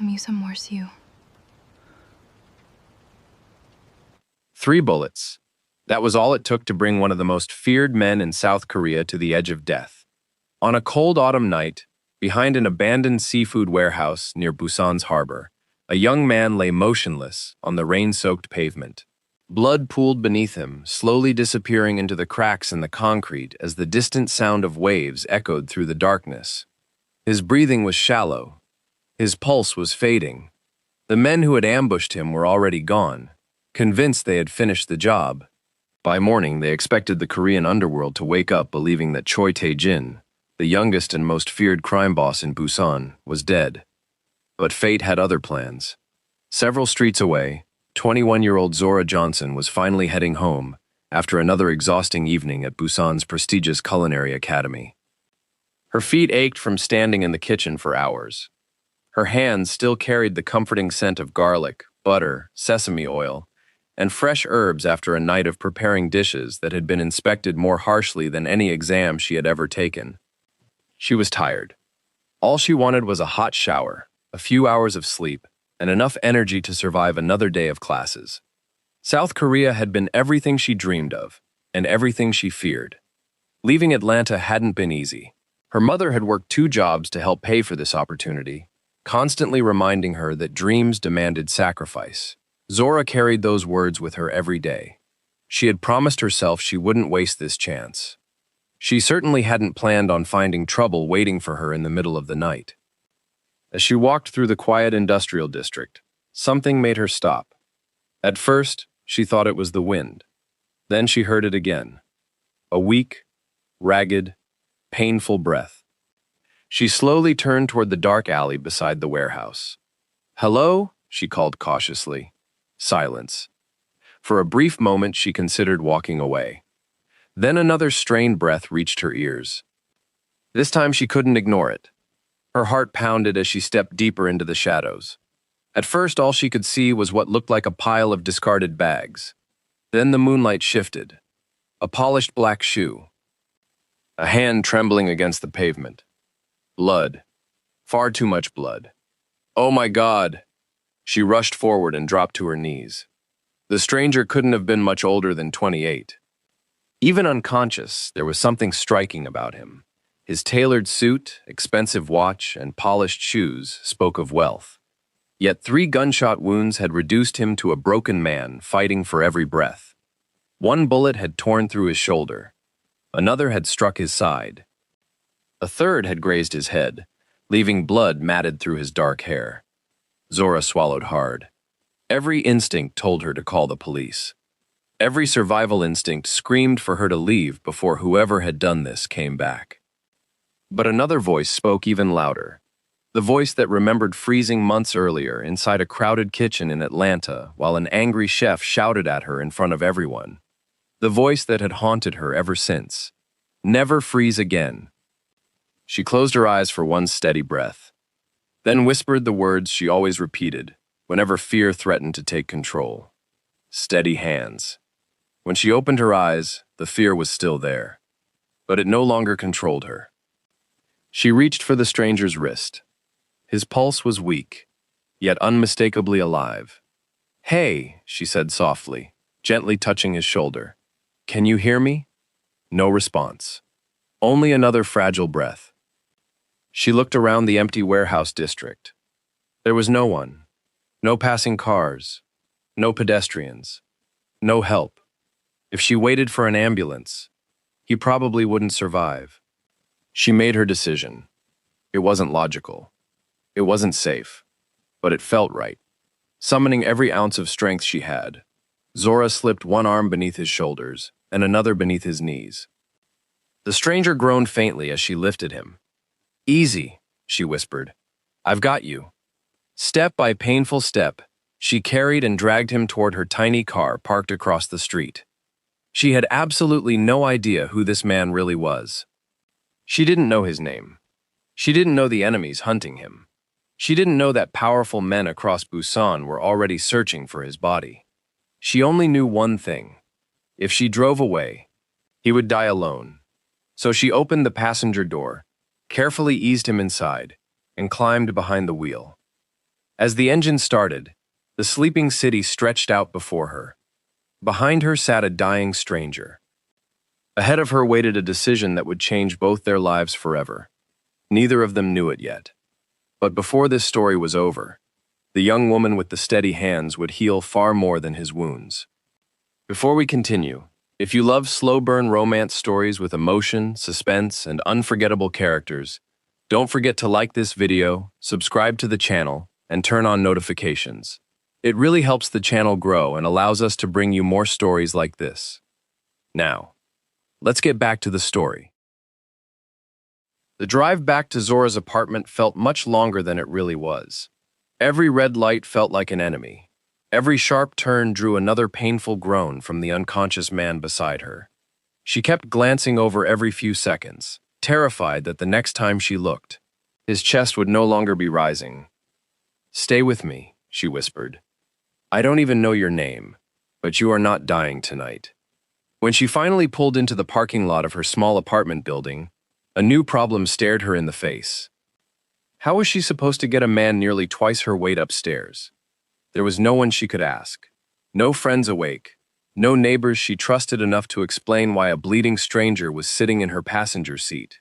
미소 3 bullets. That was all it took to bring one of the most feared men in South Korea to the edge of death. On a cold autumn night, behind an abandoned seafood warehouse near Busan's harbor, a young man lay motionless on the rain-soaked pavement. Blood pooled beneath him, slowly disappearing into the cracks in the concrete as the distant sound of waves echoed through the darkness. His breathing was shallow. His pulse was fading. The men who had ambushed him were already gone, convinced they had finished the job. By morning, they expected the Korean underworld to wake up believing that Choi Tae-jin, the youngest and most feared crime boss in Busan, was dead. But fate had other plans. Several streets away, 21-year-old Zora Johnson was finally heading home after another exhausting evening at Busan's prestigious culinary academy. Her feet ached from standing in the kitchen for hours. Her hands still carried the comforting scent of garlic, butter, sesame oil, and fresh herbs after a night of preparing dishes that had been inspected more harshly than any exam she had ever taken. She was tired. All she wanted was a hot shower, a few hours of sleep, and enough energy to survive another day of classes. South Korea had been everything she dreamed of, and everything she feared. Leaving Atlanta hadn't been easy. Her mother had worked 2 jobs to help pay for this opportunity, constantly reminding her that dreams demanded sacrifice. Zora carried those words with her every day. She had promised herself she wouldn't waste this chance. She certainly hadn't planned on finding trouble waiting for her in the middle of the night. As she walked through the quiet industrial district, something made her stop. At first, she thought it was the wind. Then she heard it again. A weak, ragged, painful breath. She slowly turned toward the dark alley beside the warehouse. "Hello?" she called cautiously. Silence. For a brief moment, she considered walking away. Then another strained breath reached her ears. This time she couldn't ignore it. Her heart pounded as she stepped deeper into the shadows. At first, all she could see was what looked like a pile of discarded bags. Then the moonlight shifted. A polished black shoe. A hand trembling against the pavement. Blood. Far too much blood. "Oh my God!" She rushed forward and dropped to her knees. The stranger couldn't have been much older than 28. Even unconscious, there was something striking about him. His tailored suit, expensive watch, and polished shoes spoke of wealth. Yet 3 gunshot wounds had reduced him to a broken man fighting for every breath. 1 bullet had torn through his shoulder. Another had struck his side. A third had grazed his head, leaving blood matted through his dark hair. Zora swallowed hard. Every instinct told her to call the police. Every survival instinct screamed for her to leave before whoever had done this came back. But another voice spoke even louder. The voice that remembered freezing months earlier inside a crowded kitchen in Atlanta while an angry chef shouted at her in front of everyone. The voice that had haunted her ever since. Never freeze again. She closed her eyes for one steady breath, then whispered the words she always repeated whenever fear threatened to take control. Steady hands. When she opened her eyes, the fear was still there, but it no longer controlled her. She reached for the stranger's wrist. His pulse was weak, yet unmistakably alive. "Hey," she said softly, gently touching his shoulder. "Can you hear me?" No response. Only another fragile breath. She looked around the empty warehouse district. There was no one. No passing cars. No pedestrians. No help. If she waited for an ambulance, he probably wouldn't survive. She made her decision. It wasn't logical. It wasn't safe. But it felt right. Summoning every ounce of strength she had, Zora slipped one arm beneath his shoulders and another beneath his knees. The stranger groaned faintly as she lifted him. "Easy," she whispered. "I've got you." Step by painful step, she carried and dragged him toward her tiny car parked across the street. She had absolutely no idea who this man really was. She didn't know his name. She didn't know the enemies hunting him. She didn't know that powerful men across Busan were already searching for his body. She only knew one thing. If she drove away, he would die alone. So she opened the passenger door, carefully eased him inside, and climbed behind the wheel. As the engine started, the sleeping city stretched out before her. Behind her sat a dying stranger. Ahead of her waited a decision that would change both their lives forever. Neither of them knew it yet. But before this story was over, the young woman with the steady hands would heal far more than his wounds. Before we continue, if you love slow-burn romance stories with emotion, suspense, and unforgettable characters, don't forget to like this video, subscribe to the channel, and turn on notifications. It really helps the channel grow and allows us to bring you more stories like this. Now, let's get back to the story. The drive back to Zora's apartment felt much longer than it really was. Every red light felt like an enemy. Every sharp turn drew another painful groan from the unconscious man beside her. She kept glancing over every few seconds, terrified that the next time she looked, his chest would no longer be rising. "Stay with me," she whispered. "I don't even know your name, but you are not dying tonight." When she finally pulled into the parking lot of her small apartment building, a new problem stared her in the face. How was she supposed to get a man nearly twice her weight upstairs? There was no one she could ask. No friends awake. No neighbors she trusted enough to explain why a bleeding stranger was sitting in her passenger seat.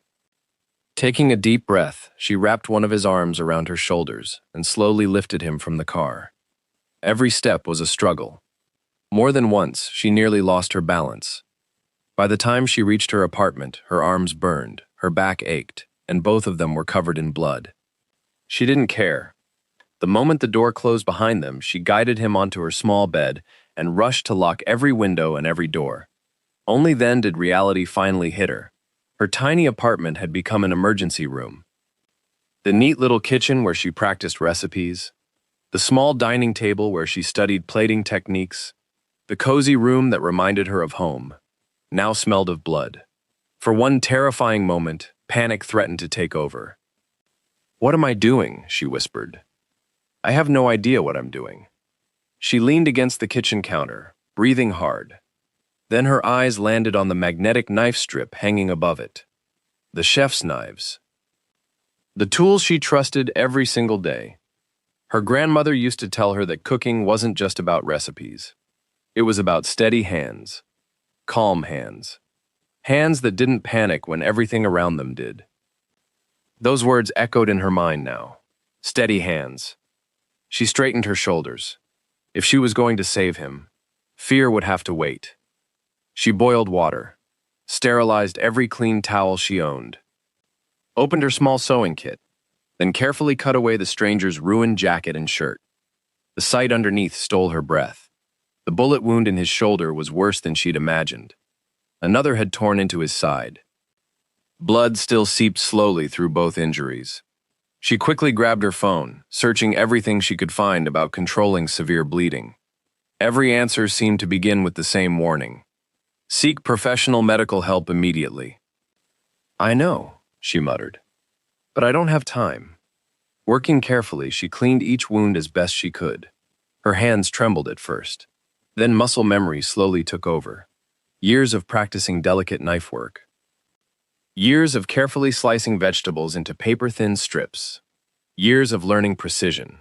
Taking a deep breath, she wrapped one of his arms around her shoulders and slowly lifted him from the car. Every step was a struggle. More than once, she nearly lost her balance. By the time she reached her apartment, her arms burned, her back ached, and both of them were covered in blood. She didn't care. The moment the door closed behind them, she guided him onto her small bed and rushed to lock every window and every door. Only then did reality finally hit her. Her tiny apartment had become an emergency room. The neat little kitchen where she practiced recipes, the small dining table where she studied plating techniques, the cozy room that reminded her of home, now smelled of blood. For one terrifying moment, panic threatened to take over. "What am I doing?" she whispered. "I have no idea what I'm doing." She leaned against the kitchen counter, breathing hard. Then her eyes landed on the magnetic knife strip hanging above it. The chef's knives. The tools she trusted every single day. Her grandmother used to tell her that cooking wasn't just about recipes. It was about steady hands, calm hands, hands that didn't panic when everything around them did. Those words echoed in her mind now. Steady hands. She straightened her shoulders. If she was going to save him, fear would have to wait. She boiled water, sterilized every clean towel she owned, opened her small sewing kit, then carefully cut away the stranger's ruined jacket and shirt. The sight underneath stole her breath. The bullet wound in his shoulder was worse than she'd imagined. Another had torn into his side. Blood still seeped slowly through both injuries. She quickly grabbed her phone, searching everything she could find about controlling severe bleeding. Every answer seemed to begin with the same warning. "Seek professional medical help immediately." "I know," she muttered, "but I don't have time." Working carefully, she cleaned each wound as best she could. Her hands trembled at first. Then muscle memory slowly took over. Years of practicing delicate knife work. Years of carefully slicing vegetables into paper-thin strips. Years of learning precision.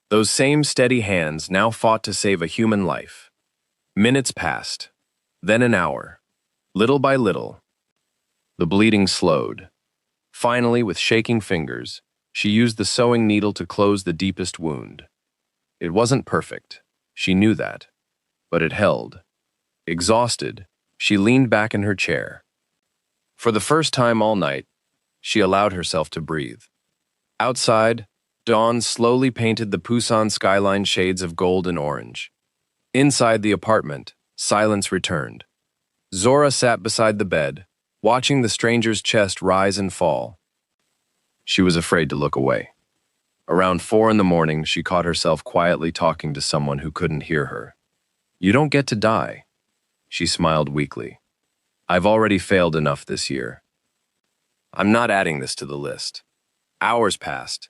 Those same steady hands now fought to save a human life. Minutes passed, then an hour. Little by little, the bleeding slowed. Finally, with shaking fingers, she used the sewing needle to close the deepest wound. It wasn't perfect, she knew that, but it held. Exhausted, she leaned back in her chair. For the first time all night, she allowed herself to breathe. Outside, dawn slowly painted the Busan skyline shades of gold and orange. Inside the apartment, silence returned. Zora sat beside the bed, watching the stranger's chest rise and fall. She was afraid to look away. Around 4 in the morning, she caught herself quietly talking to someone who couldn't hear her. "You don't get to die." She smiled weakly. "I've already failed enough this year. I'm not adding this to the list." Hours passed.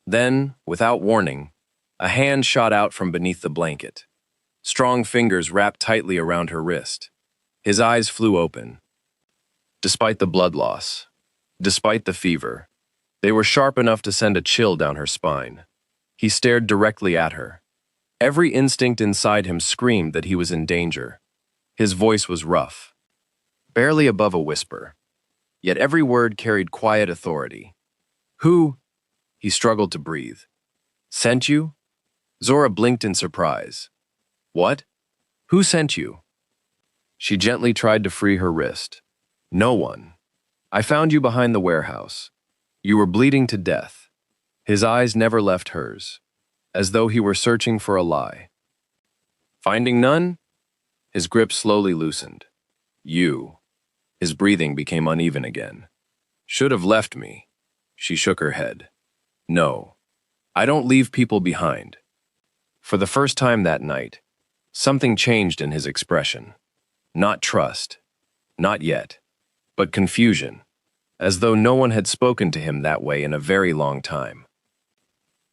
Then, without warning, a hand shot out from beneath the blanket. Strong fingers wrapped tightly around her wrist. His eyes flew open. Despite the blood loss, despite the fever, they were sharp enough to send a chill down her spine. He stared directly at her. Every instinct inside him screamed that he was in danger. His voice was rough, barely above a whisper, yet every word carried quiet authority. Who? He struggled to breathe. Sent you? Zora blinked in surprise. What? Who sent you? She gently tried to free her wrist. No one. I found you behind the warehouse. You were bleeding to death. His eyes never left hers, as though he were searching for a lie. Finding none? His grip slowly loosened. You. His breathing became uneven again. Should have left me. She shook her head. No. I don't leave people behind. For the first time that night, something changed in his expression. Not trust. Not yet. But confusion, as though no one had spoken to him that way in a very long time.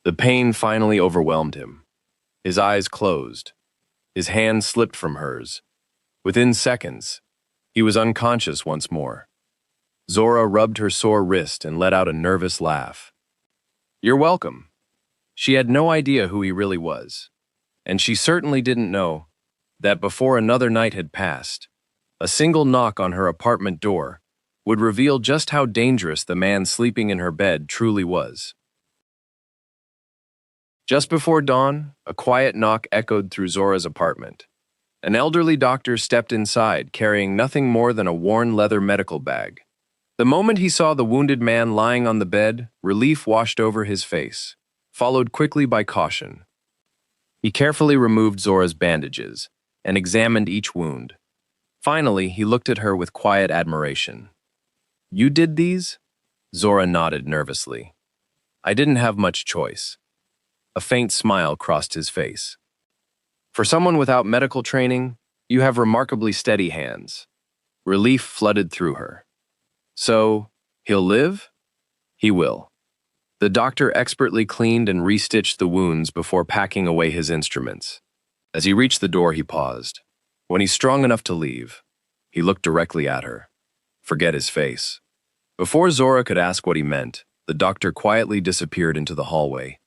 The pain finally overwhelmed him. His eyes closed. His hand slipped from hers. Within seconds, he was unconscious once more. Zora rubbed her sore wrist and let out a nervous laugh. You're welcome. She had no idea who he really was, and she certainly didn't know that before another night had passed, a single knock on her apartment door would reveal just how dangerous the man sleeping in her bed truly was. Just before dawn, a quiet knock echoed through Zora's apartment. An elderly doctor stepped inside, carrying nothing more than a worn leather medical bag. The moment he saw the wounded man lying on the bed, relief washed over his face, followed quickly by caution. He carefully removed Zora's bandages and examined each wound. Finally, he looked at her with quiet admiration. You did these? Zora nodded nervously. I didn't have much choice. A faint smile crossed his face. For someone without medical training, you have remarkably steady hands. Relief flooded through her. So, he'll live? He will. The doctor expertly cleaned and restitched the wounds before packing away his instruments. As he reached the door, he paused. When he's strong enough to leave, he looked directly at her. Forget his face. Before Zora could ask what he meant, the doctor quietly disappeared into the hallway.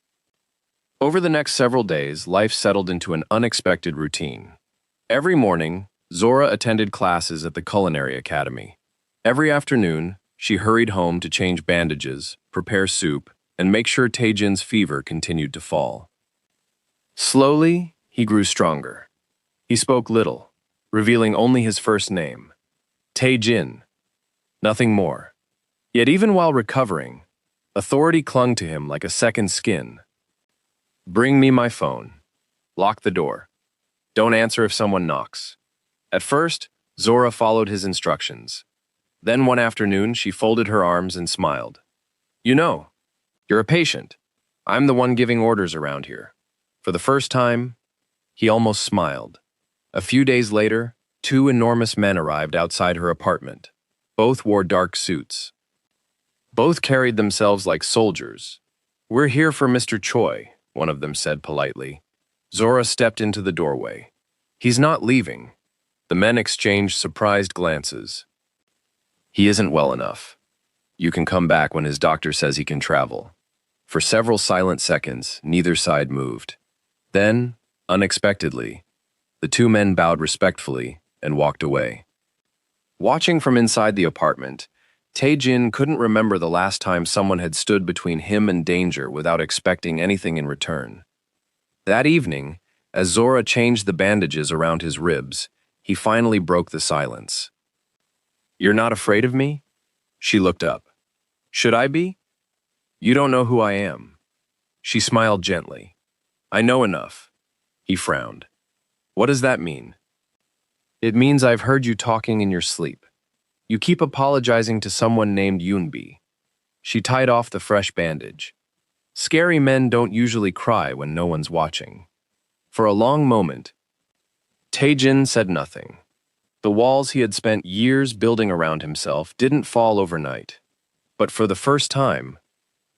Over the next several days, life settled into an unexpected routine. Every morning, Zora attended classes at the Culinary Academy. Every afternoon, she hurried home to change bandages, prepare soup, and make sure Tae-jin's fever continued to fall. Slowly, he grew stronger. He spoke little, revealing only his first name, Tae-jin. Nothing more. Yet even while recovering, authority clung to him like a second skin. Bring me my phone. Lock the door. Don't answer if someone knocks. At first, Zora followed his instructions. Then one afternoon, she folded her arms and smiled. You know, you're a patient. I'm the one giving orders around here. For the first time, he almost smiled. A few days later, two enormous men arrived outside her apartment. Both wore dark suits. Both carried themselves like soldiers. We're here for Mr. Choi, one of them said politely. Zora stepped into the doorway. He's not leaving. The men exchanged surprised glances. He isn't well enough. You can come back when his doctor says he can travel. For several silent seconds, neither side moved. Then, unexpectedly, the two men bowed respectfully and walked away. Watching from inside the apartment, Tae-jin couldn't remember the last time someone had stood between him and danger without expecting anything in return. That evening, as Zora changed the bandages around his ribs, he finally broke the silence. You're not afraid of me? She looked up. Should I be? You don't know who I am. She smiled gently. I know enough. He frowned. What does that mean? It means I've heard you talking in your sleep. You keep apologizing to someone named Yoonbi. She tied off the fresh bandage. Scary men don't usually cry when no one's watching. For a long moment, Tae-jin said nothing. The walls he had spent years building around himself didn't fall overnight. But for the first time,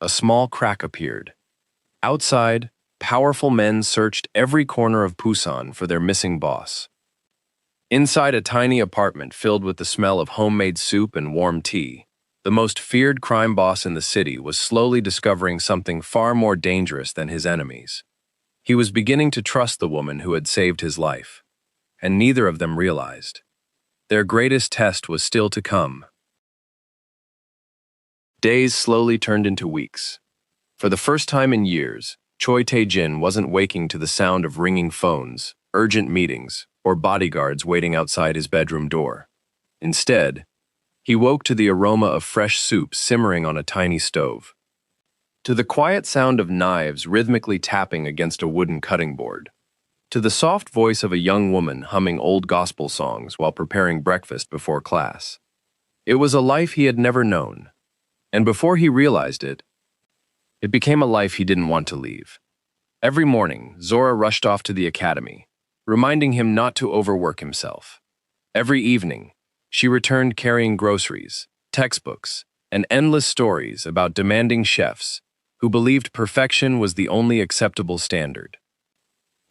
a small crack appeared. Outside, powerful men searched every corner of Busan for their missing boss. Inside a tiny apartment filled with the smell of homemade soup and warm tea, the most feared crime boss in the city was slowly discovering something far more dangerous than his enemies. He was beginning to trust the woman who had saved his life, and neither of them realized. Their greatest test was still to come. Days slowly turned into weeks. For the first time in years, Choi Tae-jin wasn't waking to the sound of ringing phones, urgent meetings, or bodyguards waiting outside his bedroom door. Instead, he woke to the aroma of fresh soup simmering on a tiny stove, to the quiet sound of knives rhythmically tapping against a wooden cutting board, to the soft voice of a young woman humming old gospel songs while preparing breakfast before class. It was a life he had never known, and before he realized it, it became a life he didn't want to leave. Every morning, Zora rushed off to the academy, reminding him not to overwork himself. Every evening, she returned carrying groceries, textbooks, and endless stories about demanding chefs who believed perfection was the only acceptable standard.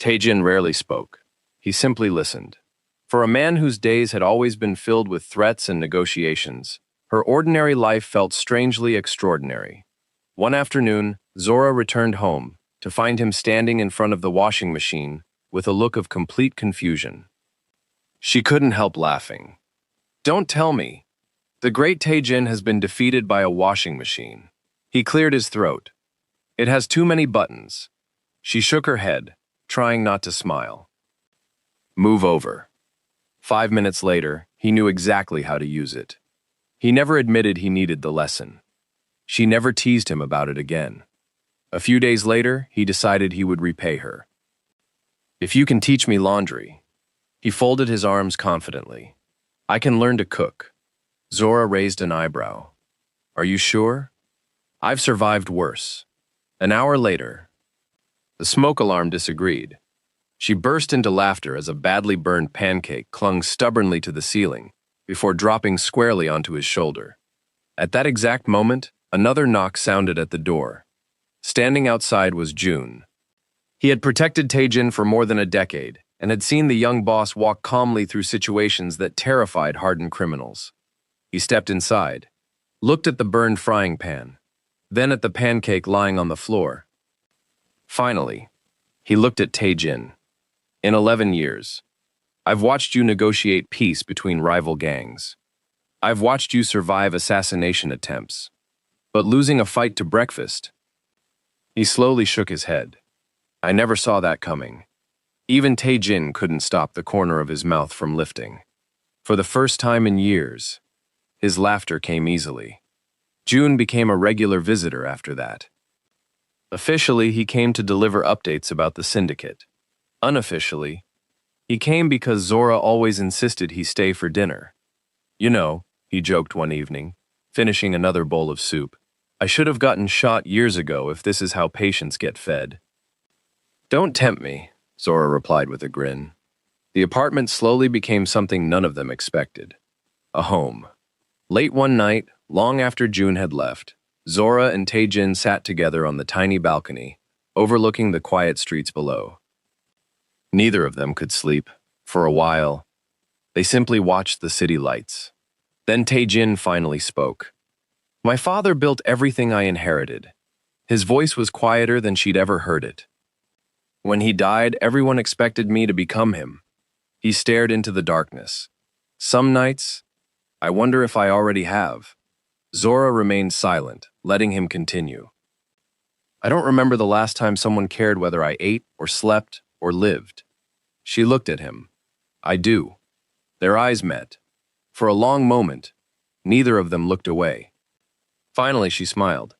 Tae-jin rarely spoke. He simply listened. For a man whose days had always been filled with threats and negotiations, her ordinary life felt strangely extraordinary. One afternoon, Zora returned home to find him standing in front of the washing machine with a look of complete confusion. She couldn't help laughing. "Don't tell me. The great Tae-jin has been defeated by a washing machine." He cleared his throat. "It has too many buttons." She shook her head, trying not to smile. "Move over." 5 minutes later, he knew exactly how to use it. He never admitted he needed the lesson. She never teased him about it again. A few days later, he decided he would repay her. "If you can teach me laundry." He folded his arms confidently. "I can learn to cook." Zora raised an eyebrow. "Are you sure? I've survived worse." An hour later, the smoke alarm disagreed. She burst into laughter as a badly burned pancake clung stubbornly to the ceiling before dropping squarely onto his shoulder. At that exact moment, another knock sounded at the door. Standing outside was June. He had protected Tae-jin for more than a decade and had seen the young boss walk calmly through situations that terrified hardened criminals. He stepped inside, looked at the burned frying pan, then at the pancake lying on the floor. Finally, he looked at Tae-jin. "In 11 years, I've watched you negotiate peace between rival gangs. I've watched you survive assassination attempts. But losing a fight to breakfast?" He slowly shook his head. "I never saw that coming." Even Tae-jin couldn't stop the corner of his mouth from lifting. For the first time in years, his laughter came easily. June became a regular visitor after that. Officially, he came to deliver updates about the syndicate. Unofficially, he came because Zora always insisted he stay for dinner. "You know," he joked one evening, finishing another bowl of soup, "I should have gotten shot years ago if this is how patients get fed." "Don't tempt me," Zora replied with a grin. The apartment slowly became something none of them expected. A home. Late one night, long after June had left, Zora and Tae-jin sat together on the tiny balcony, overlooking the quiet streets below. Neither of them could sleep. For a while, they simply watched the city lights. Then Tae-jin finally spoke. "My father built everything I inherited." His voice was quieter than she'd ever heard it. "When he died, everyone expected me to become him." He stared into the darkness. "Some nights, I wonder if I already have." Zora remained silent, letting him continue. "I don't remember the last time someone cared whether I ate or slept or lived." She looked at him. "I do." Their eyes met. For a long moment, neither of them looked away. Finally, she smiled.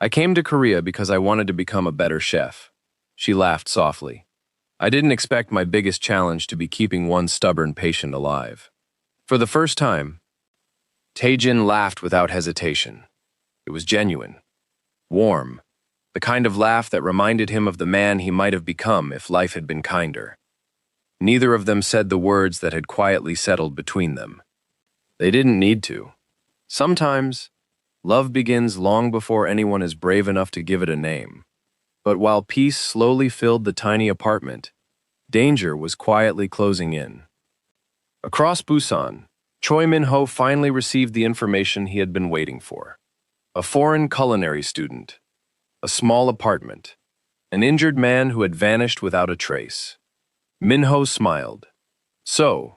"I came to Korea because I wanted to become a better chef." She laughed softly. "I didn't expect my biggest challenge to be keeping one stubborn patient alive." For the first time, Tae-jin laughed without hesitation. It was genuine, warm, the kind of laugh that reminded him of the man he might have become if life had been kinder. Neither of them said the words that had quietly settled between them. They didn't need to. Sometimes, love begins long before anyone is brave enough to give it a name. But while peace slowly filled the tiny apartment, danger was quietly closing in. Across Busan, Choi Min-ho finally received the information he had been waiting for. A foreign culinary student, a small apartment, an injured man who had vanished without a trace. Min-ho smiled. So,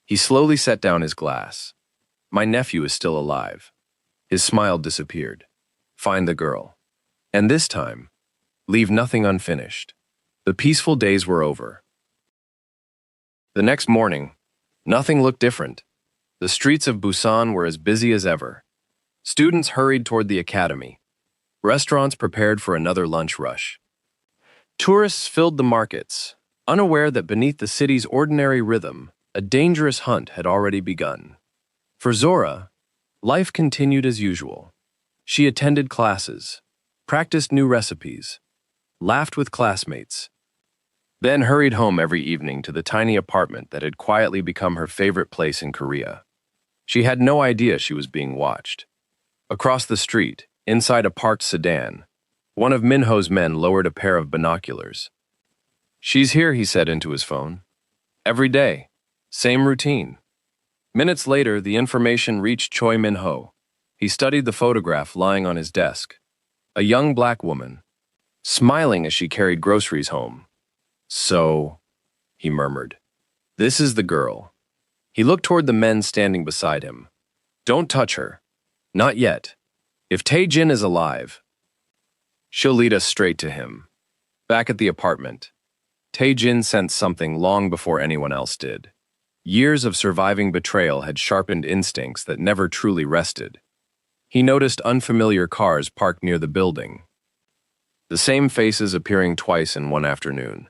he slowly set down his glass. My nephew is still alive. His smile disappeared. Find the girl. And this time, leave nothing unfinished. The peaceful days were over. The next morning, nothing looked different. The streets of Busan were as busy as ever. Students hurried toward the academy. Restaurants prepared for another lunch rush. Tourists filled the markets, unaware that beneath the city's ordinary rhythm, a dangerous hunt had already begun. For Zora, life continued as usual. She attended classes, practiced new recipes, laughed with classmates, then hurried home every evening to the tiny apartment that had quietly become her favorite place in Korea. She had no idea she was being watched. Across the street, inside a parked sedan, one of Minho's men lowered a pair of binoculars. She's here, he said into his phone. Every day. Same routine. Minutes later, the information reached Choi Min-ho. He studied the photograph lying on his desk. A young black woman, smiling as she carried groceries home. So, he murmured, this is the girl. He looked toward the men standing beside him. Don't touch her. Not yet. If Tae-jin is alive, she'll lead us straight to him. Back at the apartment, Tae-jin sensed something long before anyone else did. Years of surviving betrayal had sharpened instincts that never truly rested. He noticed unfamiliar cars parked near the building. The same faces appearing twice in one afternoon.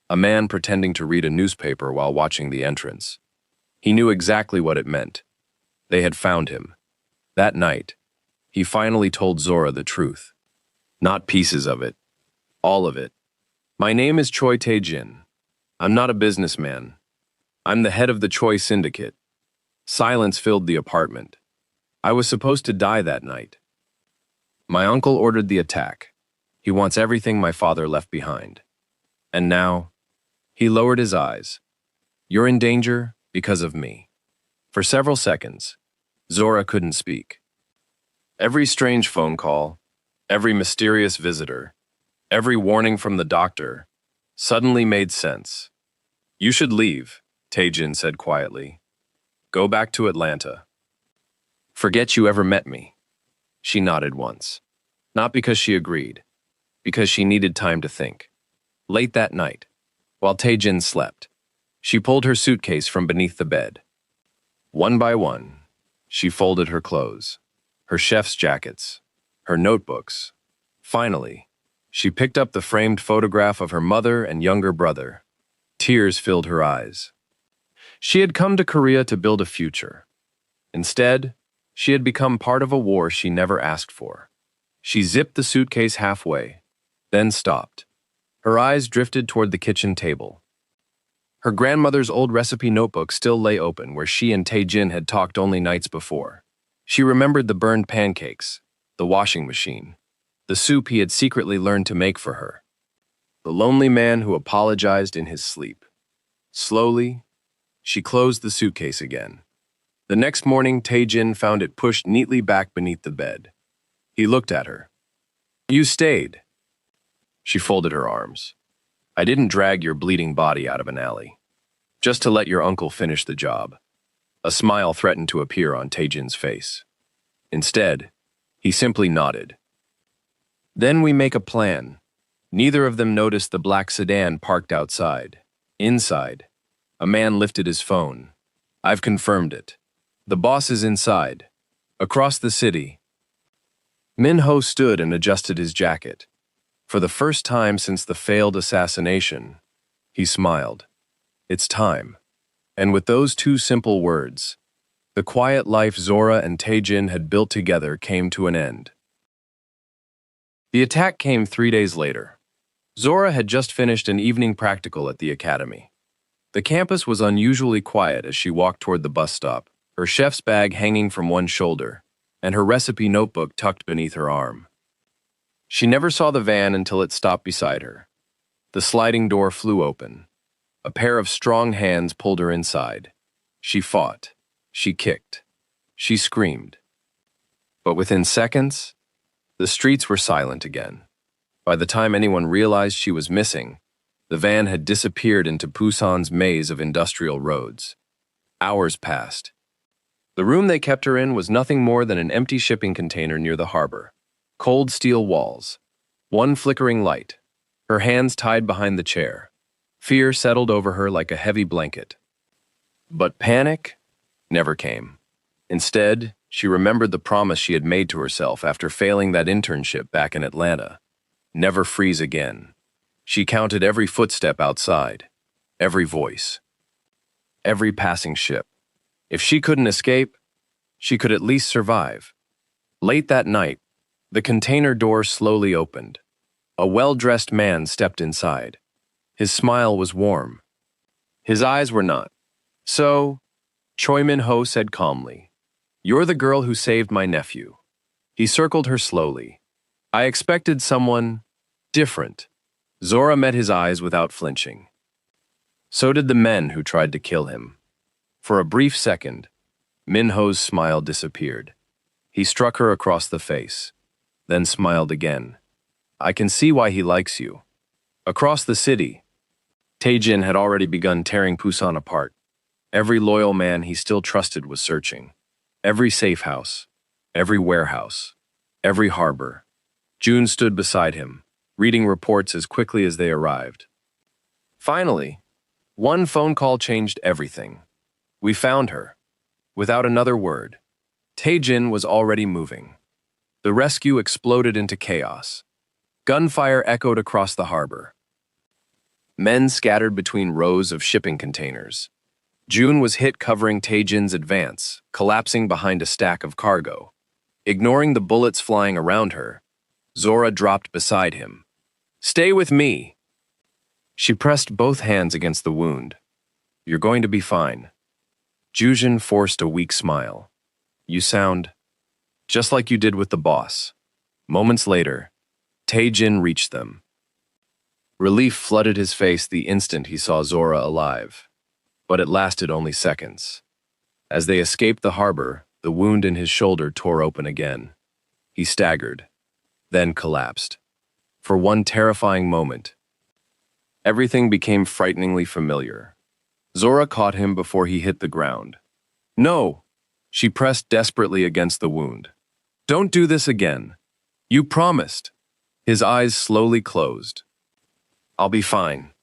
A man pretending to read a newspaper while watching the entrance. He knew exactly what it meant. They had found him. That night, he finally told Zora the truth. Not pieces of it. All of it. My name is Choi Tae-jin. I'm not a businessman. I'm the head of the Choi Syndicate. Silence filled the apartment. I was supposed to die that night. My uncle ordered the attack. He wants everything my father left behind. And now, he lowered his eyes. You're in danger because of me. For several seconds, Zora couldn't speak. Every strange phone call, every mysterious visitor, every warning from the doctor, suddenly made sense. You should leave, Tae-jin said quietly. Go back to Atlanta. Forget you ever met me. She nodded once. Not because she agreed, because she needed time to think. Late that night, while Tae-jin slept, she pulled her suitcase from beneath the bed. One by one, she folded her clothes, her chef's jackets, her notebooks. Finally, she picked up the framed photograph of her mother and younger brother. Tears filled her eyes. She had come to Korea to build a future. Instead, she had become part of a war she never asked for. She zipped the suitcase halfway, then stopped. Her eyes drifted toward the kitchen table. Her grandmother's old recipe notebook still lay open where she and Tae-jin had talked only nights before. She remembered the burned pancakes, the washing machine, the soup he had secretly learned to make for her. The lonely man who apologized in his sleep. Slowly, she closed the suitcase again. The next morning, Tae-jin found it pushed neatly back beneath the bed. He looked at her. You stayed. She folded her arms. I didn't drag your bleeding body out of an alley. Just to let your uncle finish the job. A smile threatened to appear on Tae-jin's face. Instead, he simply nodded. Then we make a plan. Neither of them noticed the black sedan parked outside. Inside, a man lifted his phone. I've confirmed it. The boss is inside. Across the city. Min-ho stood and adjusted his jacket. For the first time since the failed assassination, he smiled. It's time. And with those two simple words, the quiet life Zora and Tae-jin had built together came to an end. The attack came 3 days later. Zora had just finished an evening practical at the academy. The campus was unusually quiet as she walked toward the bus stop, her chef's bag hanging from one shoulder, and her recipe notebook tucked beneath her arm. She never saw the van until it stopped beside her. The sliding door flew open. A pair of strong hands pulled her inside. She fought. She kicked. She screamed. But within seconds, the streets were silent again. By the time anyone realized she was missing, the van had disappeared into Busan's maze of industrial roads. Hours passed. The room they kept her in was nothing more than an empty shipping container near the harbor. Cold steel walls. One flickering light. Her hands tied behind the chair. Fear settled over her like a heavy blanket. But panic never came. Instead, she remembered the promise she had made to herself after failing that internship back in Atlanta. Never freeze again. She counted every footstep outside, every voice, every passing ship. If she couldn't escape, she could at least survive. Late that night, the container door slowly opened. A well-dressed man stepped inside. His smile was warm. His eyes were not. "So," Choi Min-ho said calmly, "you're the girl who saved my nephew." He circled her slowly. "I expected someone different." Zora met his eyes without flinching. So did the men who tried to kill him. For a brief second, Min-ho's smile disappeared. He struck her across the face, then smiled again. "I can see why he likes you." Across the city, Tae-jin had already begun tearing Busan apart. Every loyal man he still trusted was searching. Every safe house, every warehouse, every harbor. June stood beside him, reading reports as quickly as they arrived. Finally, one phone call changed everything. "We found her." Without another word, Tae-jin was already moving. The rescue exploded into chaos. Gunfire echoed across the harbor. Men scattered between rows of shipping containers. June was hit covering Tae-jin's advance, collapsing behind a stack of cargo. Ignoring the bullets flying around her, Zora dropped beside him. "Stay with me." She pressed both hands against the wound. "You're going to be fine." Jujin forced a weak smile. "You sound just like you did with the boss." Moments later, Tae-jin reached them. Relief flooded his face the instant he saw Zora alive, but it lasted only seconds. As they escaped the harbor, the wound in his shoulder tore open again. He staggered, then collapsed. For one terrifying moment, everything became frighteningly familiar. Zora caught him before he hit the ground. "No!" She pressed desperately against the wound. "Don't do this again. You promised." His eyes slowly closed. "I'll be fine,"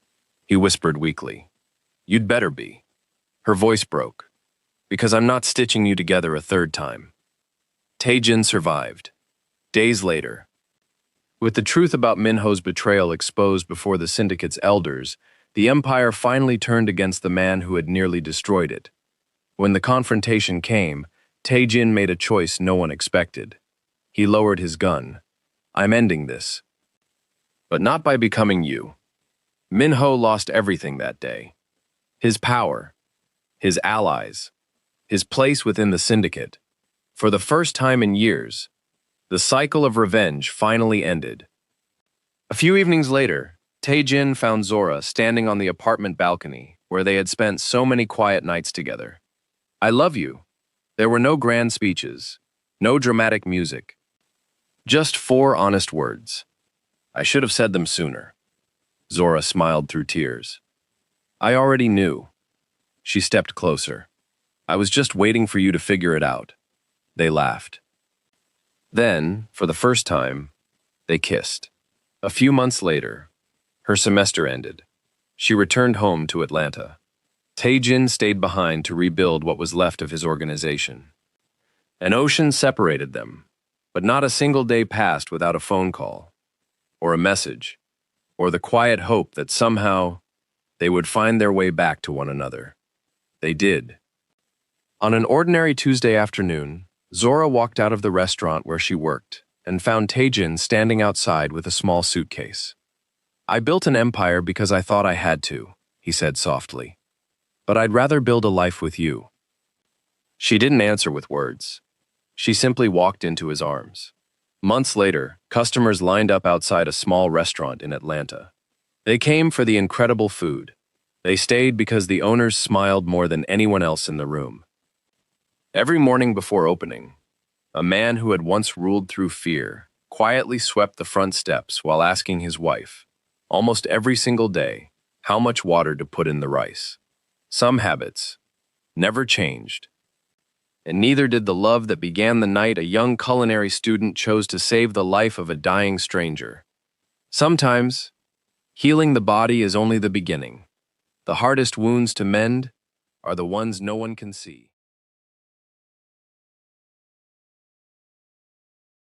he whispered weakly. "You'd better be." Her voice broke. "Because I'm not stitching you together a third time." Tae-jin survived. Days later, with the truth about Min-ho's betrayal exposed before the syndicate's elders, the empire finally turned against the man who had nearly destroyed it. When the confrontation came, Tae-jin made a choice no one expected. He lowered his gun. "I'm ending this. But not by becoming you." Min-ho lost everything that day. His power, his allies, his place within the syndicate. For the first time in years, the cycle of revenge finally ended. A few evenings later, Tae-jin found Zora standing on the apartment balcony where they had spent so many quiet nights together. "I love you." There were no grand speeches, no dramatic music. Just 4 honest words. "I should have said them sooner." Zora smiled through tears. "I already knew." She stepped closer. "I was just waiting for you to figure it out." They laughed. Then, for the first time, they kissed. A few months later, her semester ended. She returned home to Atlanta. Tae-jin stayed behind to rebuild what was left of his organization. An ocean separated them, but not a single day passed without a phone call, or a message, or the quiet hope that somehow they would find their way back to one another. They did. On an ordinary Tuesday afternoon, Zora walked out of the restaurant where she worked and found Tae-jin standing outside with a small suitcase. "I built an empire because I thought I had to," he said softly. "But I'd rather build a life with you." She didn't answer with words. She simply walked into his arms. Months later, customers lined up outside a small restaurant in Atlanta. They came for the incredible food. They stayed because the owners smiled more than anyone else in the room. Every morning before opening, a man who had once ruled through fear quietly swept the front steps while asking his wife, almost every single day, how much water to put in the rice. Some habits never changed, and neither did the love that began the night a young culinary student chose to save the life of a dying stranger. Sometimes, healing the body is only the beginning. The hardest wounds to mend are the ones no one can see.